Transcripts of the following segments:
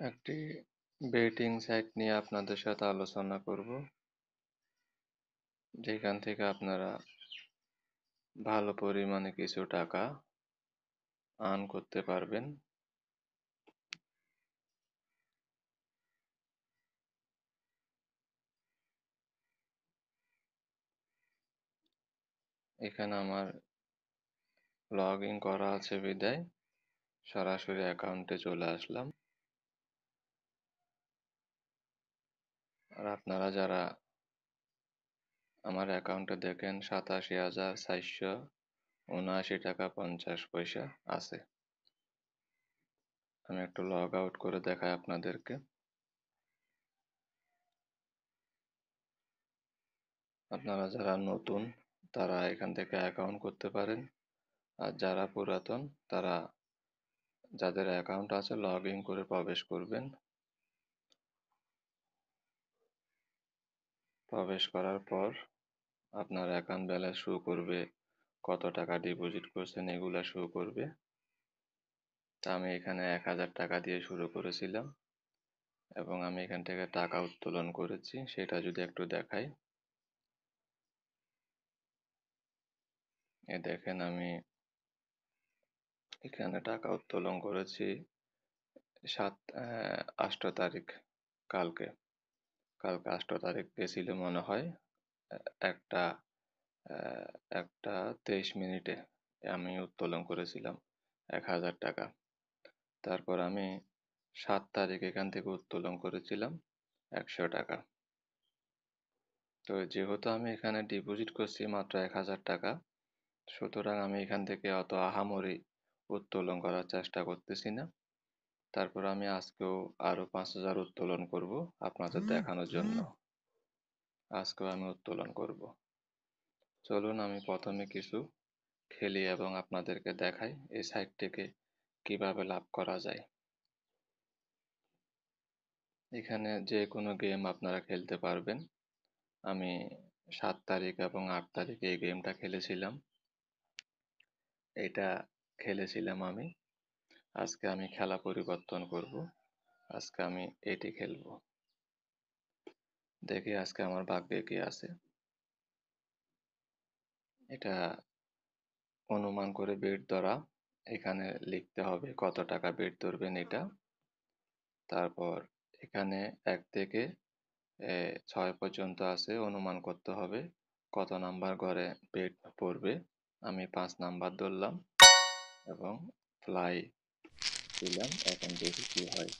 একটি betting site নিয়ে আপনাদের সাথে আলোচনা করব, যেখান থেকে আপনারা ভালো পরিমাণে কিছু টাকা আর্ন করতে পারবেন। এখানে আমার লগ ইন করা আছে বিদায় সরাসরি অ্যাকাউন্টে চলে আসলাম। আর আপনারা যারা আমার অ্যাকাউন্টে দেখেন 87,479 টাকা 50 পয়সা আছে। আমি একটু লগ আউট করে দেখাই আপনাদেরকে। আপনারা যারা নতুন তারা এখান থেকে অ্যাকাউন্ট করতে পারেন, আর যারা পুরাতন তারা যাদের অ্যাকাউন্ট আছে লগ ইন করে প্রবেশ করবেন। প্রবেশ করার পর আপনার অ্যাকাউন্ট ব্যালেন্স শো করবে, কত টাকা ডিপোজিট করছেন এগুলা শো করবে। তা আমি এখানে 1000 টাকা দিয়ে শুরু করেছিলাম এবং আমি এখান থেকে টাকা উত্তোলন করেছি, সেটা যদি একটু দেখাই। দেখেন আমি এখানে টাকা উত্তোলন করেছি 8 তারিখ, কালকে 8 তারিখ গেছিল মনে হয়। একটা 23 মিনিটে আমি উত্তোলন করেছিলাম 1000 টাকা। তারপর আমি 7 তারিখ এখান থেকে উত্তোলন করেছিলাম 100 টাকা। তো যেহেতু আমি এখানে ডিপোজিট করছি মাত্র 1000 টাকা, সুতরাং আমি এখান থেকে অত আহামরি উত্তোলন করার চেষ্টা করতেছি না। তারপর আমি আজকেও আরো 5000 উত্তোলন করব আপনাদের দেখানোর জন্য। আজকেও আমি উত্তোলন করব। চলুন আমি প্রথমে কিছু খেলি এবং আপনাদেরকে দেখাই এই সাইট থেকে কিভাবে লাভ করা যায়। এখানে যে কোনো গেম আপনারা খেলতে পারবেন। আমি 7 তারিখ এবং 8 তারিখে এই গেমটা খেলেছিলাম। এটা খেলেছিলাম আমি। আজকে আমি খেলা পরিবর্তন করব। আজকে আমি এটি খেলবো। দেখি আজকে আমার ভাগ্যে কি আছে। এটা অনুমান করে বেট ধরা। এখানে লিখতে হবে কত টাকা বেট ধরবেন এটা। তারপর এখানে 1 থেকে 6 পর্যন্ত আছে, অনুমান করতে হবে কত নাম্বার ঘরে বেট পড়বে। আমি 5 নাম্বার ধরলাম এবং ফ্লাই দিলাম। এখন দেখি কি হয়।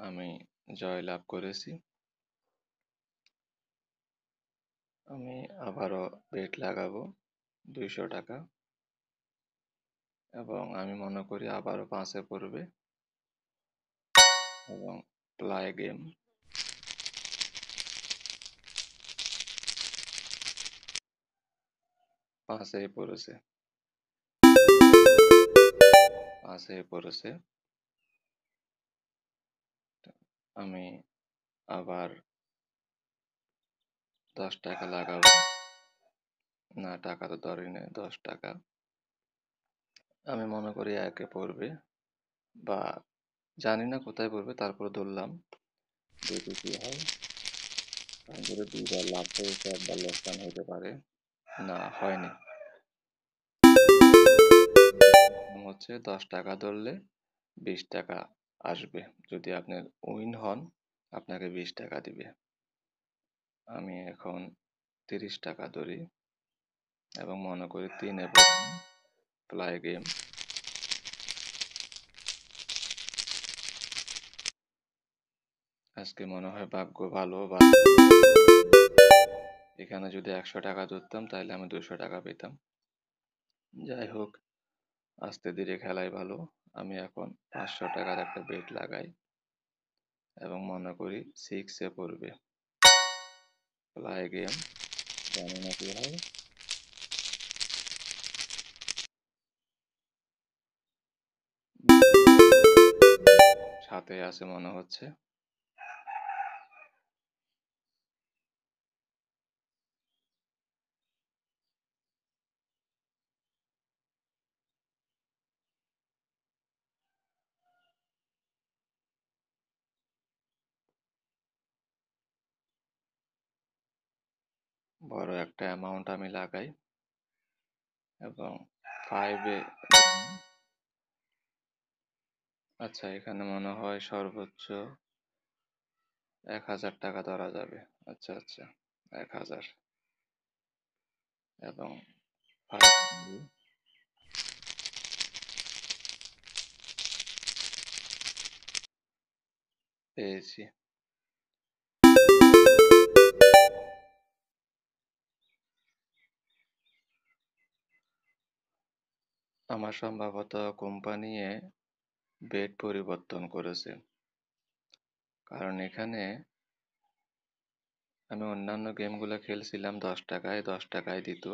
আমি জয়লাভ করেছি। আমি আবারও বেট লাগাবো 200 টাকা এবং আমি মনে করি আবারও 5-এ পড়বে এবং প্লাই গেম। 5-এ পড়েছে। 5-এ পড়েছে। আমি আবার 10 টাকা লাগাবো। না, টাকা তো ধরিনি, 10 টাকা। আমি মনে করি 1-এ পড়বে বা জানি না কোথায় পড়বে, তারপর ধরলাম। দেখি কি হয়। তারপরে 2বার লাভ হয়েছে, 1বার লোকসান হতে পারে। না, হয়নি। হচ্ছে 10 টাকা ধরলে 20 টাকা আসবে। যদি আপনি উইন হন আপনাকে 20 টাকা দিবে। আমি এখন 30 টাকা ধরি এবং মনে করি 3-এ প্লাই গেম। আজকে মনে হয় ভাগ্য ভালো। এখানে যদি 100 টাকা ধরতাম তাহলে আমি 200 টাকা পেতাম। যাই হোক, আস্তে ধীরে খেলাই ভালো। আমি এখন 500 টাকার একটা বেট লাগাই এবং মনে করি 6-এ পড়বে। প্লাই গেম, জানি না কি হয়। 7-এ আছে মনে হচ্ছে। বড় একটা অ্যামাউন্ট আমি লাগাই এবং 5-এ আচ্ছা, এখানে মনে হয় সর্বোচ্চ 1000 টাকা ধরা যাবে। আচ্ছা আচ্ছা, 1000 এবং 5 পেয়েছি। আমার সম্ভবত কোম্পানি বেট পরিবর্তন করেছে, কারণ এখানে আমি অন্যান্য গেমগুলো খেলছিলাম 10 টাকায় দিত,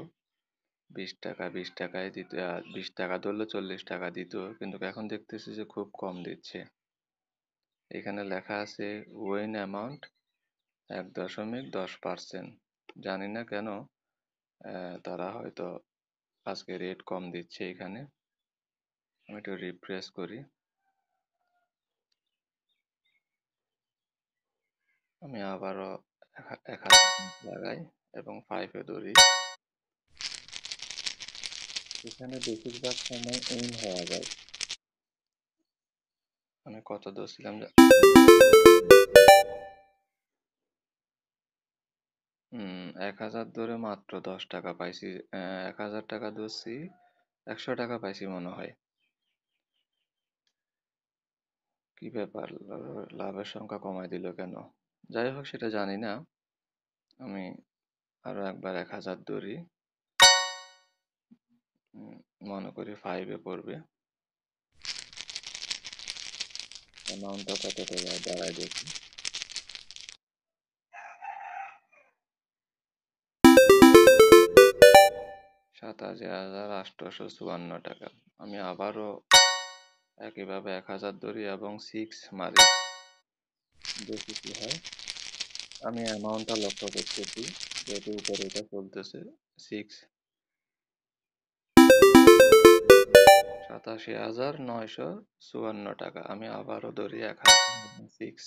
20 টাকা 20 টাকায় দিত, 20 টাকা ধরলে 40 টাকা দিত, কিন্তু এখন দেখতেছি যে খুব কম দিচ্ছে। এখানে লেখা আছে উইন অ্যামাউন্ট 1.10%। জানি না কেন তারা হয়তো আজকে রেট কম দিচ্ছে। এখানে আমি একটু রিফ্রেশ করি। আমি আবারও 1000 লাগাই এবং 5-এ ধরি। এখানে বেশিরভাগ সময় উইন হওয়া যায়। আমি কত ধরছিলাম 1000 ধরে মাত্র 10 টাকা পাইছি। 1000 টাকা ধরছি, 100 টাকা পাইছি মনে হয়। কি ব্যাপার, লাভের সংখ্যা কমায় দিল কেন? যাই হোক, সেটা জানি না। আমি আরো একবার 1000 ধরি, মনে করি 5-এ পড়বে। অ্যামাউন্টটা কত দাঁড়ায় দেখি। 87,854 টাকা। আমি আবারও একইভাবে 1000 ধরি এবং 6 মারি, দেখি কি হয়। আমি অ্যামাউন্টটা লক্ষ্য করতেছি, যেহেতু উপরে এটা চলতেছে 6, 87,954 টাকা। আমি আবারও ধরি 1000, 6।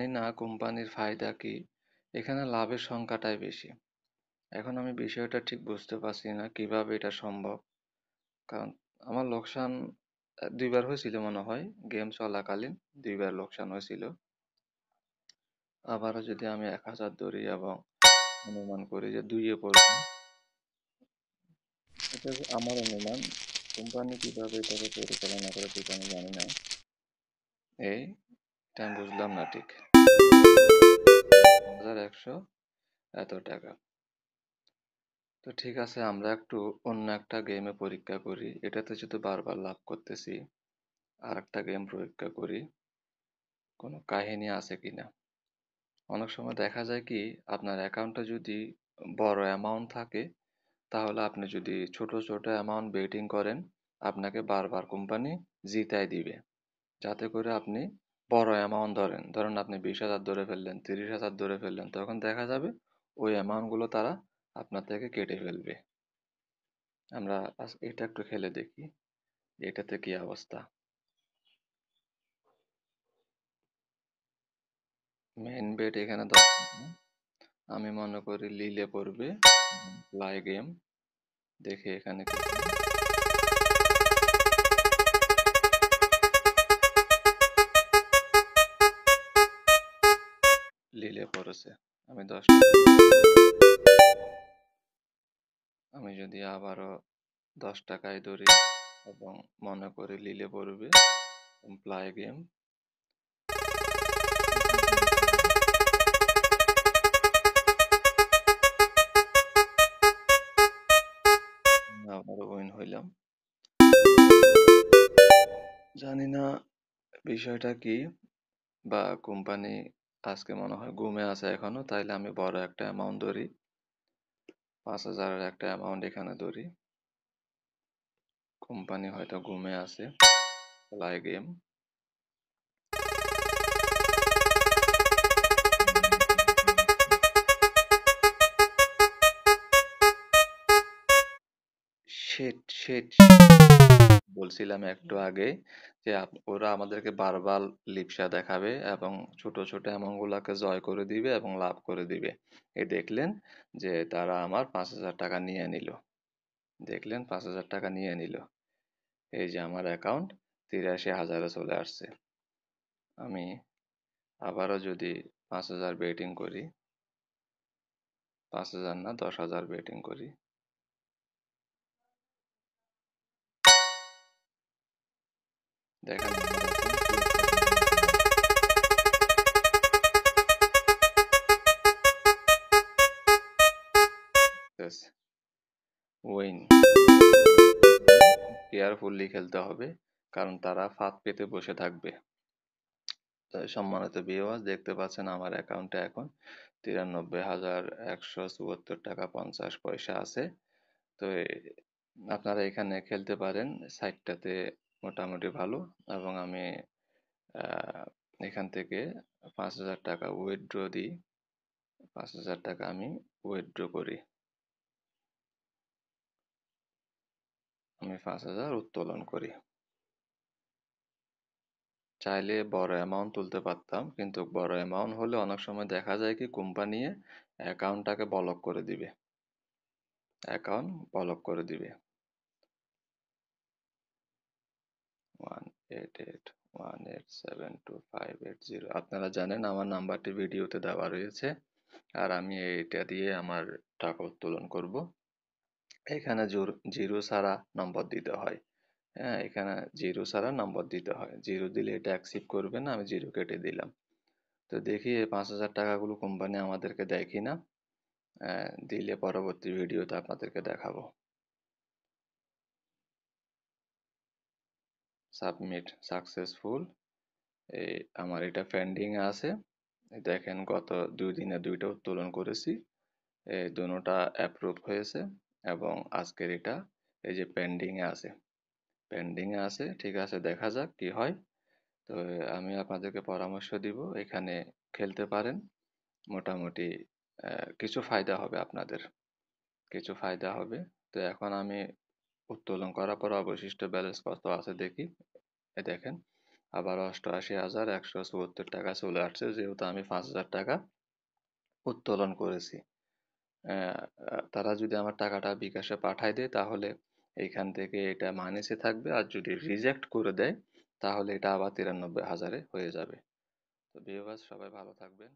জানি না কোম্পানির ফায়দা কি, এখানে লাভের সংখ্যাটাই বেশি। এখন আমি বিষয়টা ঠিক বুঝতে পারছি না কিভাবে এটা সম্ভব, কারণ আমার লোকসান 2বার হয়েছিল মনে হয়, গেম চলাকালীন 2বার লোকসান হয়েছিল। আবারও যদি আমি 1000 ধরি এবং অনুমান করি যে 2-এ পড়বে, এটা আমার অনুমান। কোম্পানি কিভাবে এটাকে পরিচালনা করে ঠিক আমি জানি না। এটা আমি বুঝলাম না ঠিক। 1100 এত টাকা। তো ঠিক আছে, আমরা একটু অন্য একটা গেমে পরীক্ষা করি। এটাতে যদি বারবার লাভ করতেছি, আর একটা গেম পরীক্ষা করি কোনো কাহিনী আছে কিনা। অনেক সময় দেখা যায় কি, আপনার অ্যাকাউন্টে যদি বড় অ্যামাউন্ট থাকে, তাহলে আপনি যদি ছোট ছোট অ্যামাউন্ট বেটিং করেন, আপনাকে বারবার কোম্পানি জিতায় দিবে, যাতে করে আপনি বড় অ্যামাউন্ট ধরেন। ধরেন আপনি 20,000 ধরে ফেললেন, 30,000 ধরে ফেললেন, তখন দেখা যাবে ওই অ্যামাউন্টগুলো তারা আপনার থেকে কেটে ফেলবে। আমরা এটা একটু খেলে দেখি এটাতে কি অবস্থা। মেইন বেট এখানে 10 টাকা। আমি মনে করি লিলে পড়বে, প্লাই গেম, দেখি এখানে কি লিলে পড়েছে। আমি 10 টাকা, আমি যদি আবারও 10 টাকায় ধরি এবং মনে করি লিলে পড়বে, প্লাই গেম, আবারও উইন হইলাম। জানি না বিষয়টা কি, বা কোম্পানি আজকে মনে হয় ঘুমে আছে এখনো। তাইলে আমি বড় একটা অ্যামাউন্ট ধরি, 5,000-এর একটা অ্যামাউন্ট এখানে ধরি। কোম্পানি হয়তো ঘুমে আছে। প্লাই গেম, শিট শিট বলছিলাম একটু আগে যে ওরা আমাদেরকে বারবার লিপসা দেখাবে এবং ছোট ছোট অ্যামাউন্টগুলোকে জয় করে দিবে এবং লাভ করে দিবে। এই দেখলেন যে তারা আমার 5,000 টাকা নিয়ে নিল। দেখলেন 5,000 টাকা নিয়ে নিল। এই যে আমার অ্যাকাউন্ট 83,000-এ চলে আসছে। আমি আবারও যদি 5,000 বেটিং করি, 5,000 না 10,000 বেটিং করি, দেখেন উইন। কেয়ারফুলি খেলতে হবে, কারণ তারা ফাঁদ পেতে বসে থাকবে। তাই সম্মানিত ভিউয়ার্স, দেখতে পাচ্ছেন আমার অ্যাকাউন্টে এখন 93,174 টাকা 50 পয়সা আছে। তো আপনারা এখানে খেলতে পারেন, সাইটটাতে মোটামুটি ভালো। এবং আমি এখান থেকে 5,000 টাকা উইথড্র দিই, 5,000 টাকা আমি উইথড্র করি, আমি 5,000 উত্তোলন করি। চাইলে বড় অ্যামাউন্ট তুলতে পারতাম, কিন্তু বড় অ্যামাউন্ট হলে অনেক সময় দেখা যায় কি কোম্পানি অ্যাকাউন্টটাকে ব্লক করে দিবে, অ্যাকাউন্ট ব্লক করে দিবে। 188187258 আপনারা জানেন আমার নাম্বারটি ভিডিওতে দেওয়া রয়েছে। আর আমি এইটা দিয়ে আমার টাকা উত্তোলন করব। এখানে জিরো ছাড়া নম্বর দিতে হয়। হ্যাঁ, এখানে জিরো ছাড়া নম্বর দিতে হয়, জিরো দিলে এটা অ্যাকসেপ্ট করবে না, আমি জিরো কেটে দিলাম। তো দেখি এই 5,000 টাকাগুলো কোম্পানি আমাদেরকে দেয় কিনা। দিলে পরবর্তী ভিডিওতে আপনাদেরকে দেখাবো। Submit successful. এই আমার এটা পেন্ডিং এ আছে। দেখেন গত 2 দিনে 2টা উত্তোলন করেছি, এই দুটোটা অ্যাপ্রুভ হয়েছে। এবং আজকের এটা এই যে পেন্ডিং এ আছে, পেন্ডিং এ আছে। ঠিক আছে, দেখা যাক কি হয়। তো আমি আপনাদেরকে পরামর্শ দিব, এখানে খেলতে পারেন। মোটামুটি কিছু ফায়দা হবে আপনাদের, কিছু ফায়দা হবে। তো এখন আমি উত্তোলন করার পর অবশিষ্ট ব্যালেন্স কত আছে দেখি। দেখেন আবার 88,174 টাকা চলে আসছে, যেহেতু আমি 5,000 টাকা উত্তোলন করেছি। তারা যদি আমার টাকাটা বিকাশে পাঠায় দেয় তাহলে এইখান থেকে এটা মাইনাসে থাকবে, আর যদি রিজেক্ট করে দেয় তাহলে এটা আবার 93,000-এ হয়ে যাবে। তো ভিউয়ার্স, সবাই ভালো থাকবেন।